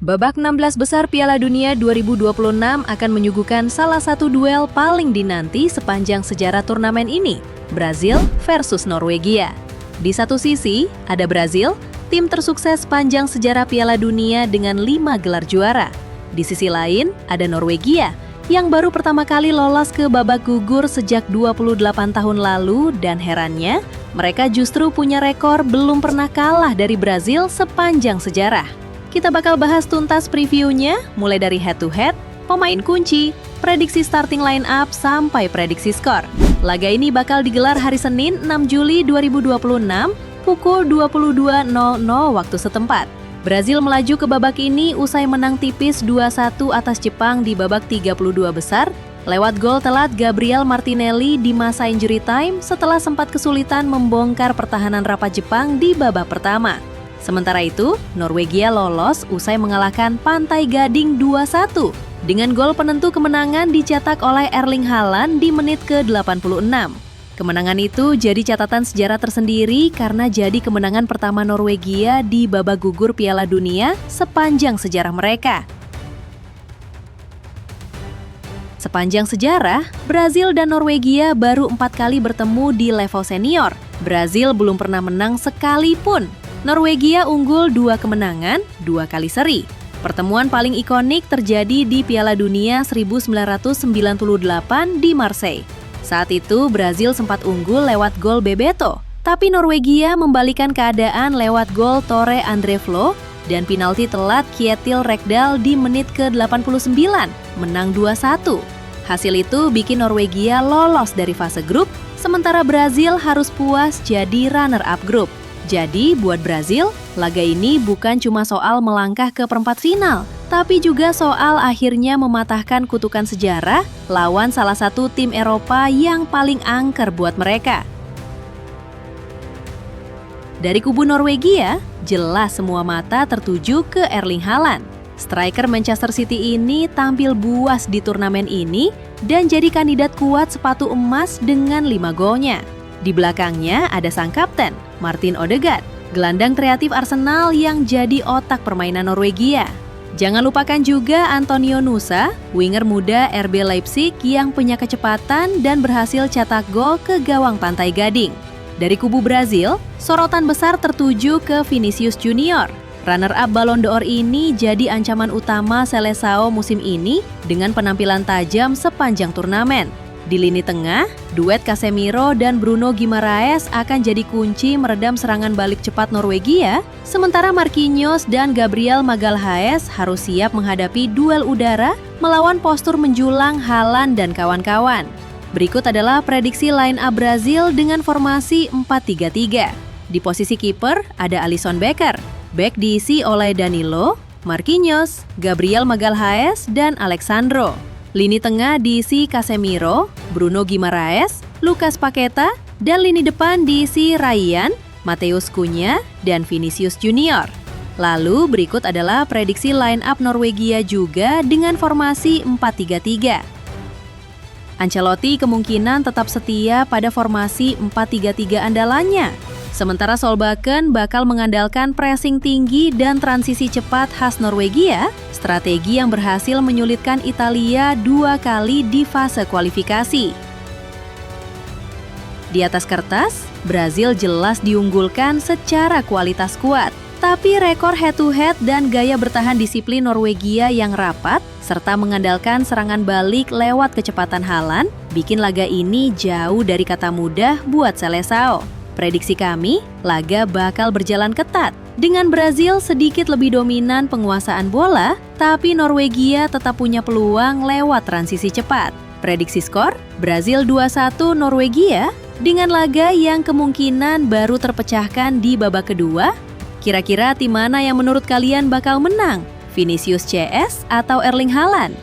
Babak 16 besar Piala Dunia 2026 akan menyuguhkan salah satu duel paling dinanti sepanjang sejarah turnamen ini, Brazil versus Norwegia. Di satu sisi, ada Brazil, tim tersukses sepanjang sejarah Piala Dunia dengan 5 gelar juara. Di sisi lain, ada Norwegia, yang baru pertama kali lolos ke babak gugur sejak 28 tahun lalu dan herannya, mereka justru punya rekor belum pernah kalah dari Brazil sepanjang sejarah. Kita bakal bahas tuntas previewnya, mulai dari head-to-head, pemain kunci, prediksi starting line-up, sampai prediksi skor. Laga ini bakal digelar hari Senin 6 Juli 2026, pukul 22.00 waktu setempat. Brazil melaju ke babak ini usai menang tipis 2-1 atas Jepang di babak 32 besar, lewat gol telat Gabriel Martinelli di masa injury time setelah sempat kesulitan membongkar pertahanan rapat Jepang di babak pertama. Sementara itu, Norwegia lolos usai mengalahkan Pantai Gading 2-1 dengan gol penentu kemenangan dicetak oleh Erling Haaland di menit ke-86. Kemenangan itu jadi catatan sejarah tersendiri karena jadi kemenangan pertama Norwegia di babak gugur Piala Dunia sepanjang sejarah mereka. Sepanjang sejarah, Brazil dan Norwegia baru 4 kali bertemu di level senior. Brazil belum pernah menang sekalipun. Norwegia unggul 2 kemenangan, 2 kali seri. Pertemuan paling ikonik terjadi di Piala Dunia 1998 di Marseille. Saat itu, Brazil sempat unggul lewat gol Bebeto, tapi Norwegia membalikan keadaan lewat gol Tore Andre Flo dan penalti telat Kjetil Rekdal di menit ke-89, menang 2-1. Hasil itu bikin Norwegia lolos dari fase grup, sementara Brazil harus puas jadi runner-up grup. Jadi, buat Brazil, laga ini bukan cuma soal melangkah ke perempat final, tapi juga soal akhirnya mematahkan kutukan sejarah lawan salah satu tim Eropa yang paling angker buat mereka. Dari kubu Norwegia, jelas semua mata tertuju ke Erling Haaland. Striker Manchester City ini tampil buas di turnamen ini dan jadi kandidat kuat sepatu emas dengan 5 golnya. Di belakangnya ada sang kapten, Martin Odegaard, gelandang kreatif Arsenal yang jadi otak permainan Norwegia. Jangan lupakan juga Antonio Nusa, winger muda RB Leipzig yang punya kecepatan dan berhasil cetak gol ke gawang Pantai Gading. Dari kubu Brazil, sorotan besar tertuju ke Vinicius Junior. Runner-up Ballon d'Or ini jadi ancaman utama Seleção musim ini dengan penampilan tajam sepanjang turnamen. Di lini tengah, duet Casemiro dan Bruno Guimaraes akan jadi kunci meredam serangan balik cepat Norwegia, sementara Marquinhos dan Gabriel Magalhaes harus siap menghadapi duel udara melawan postur menjulang Haaland dan kawan-kawan. Berikut adalah prediksi line-up Brazil dengan formasi 4-3-3. Di posisi kiper ada Alisson Becker, bek diisi oleh Danilo, Marquinhos, Gabriel Magalhaes, dan Alexandro. Lini tengah diisi Casemiro, Bruno Guimaraes, Lucas Paqueta, dan lini depan diisi Ryan, Matheus Cunha, dan Vinicius Junior. Lalu berikut adalah prediksi line-up Norwegia juga dengan formasi 4-3-3. Ancelotti kemungkinan tetap setia pada formasi 4-3-3 andalannya. Sementara Solbakken bakal mengandalkan pressing tinggi dan transisi cepat khas Norwegia, strategi yang berhasil menyulitkan Italia 2 kali di fase kualifikasi. Di atas kertas, Brazil jelas diunggulkan secara kualitas skuad, tapi rekor head-to-head dan gaya bertahan disiplin Norwegia yang rapat, serta mengandalkan serangan balik lewat kecepatan Haaland, bikin laga ini jauh dari kata mudah buat Seleção. Prediksi kami, laga bakal berjalan ketat. Dengan Brazil sedikit lebih dominan penguasaan bola, tapi Norwegia tetap punya peluang lewat transisi cepat. Prediksi skor, Brazil 2-1 Norwegia, dengan laga yang kemungkinan baru terpecahkan di babak kedua. Kira-kira tim mana yang menurut kalian bakal menang? Vinicius CS atau Erling Haaland?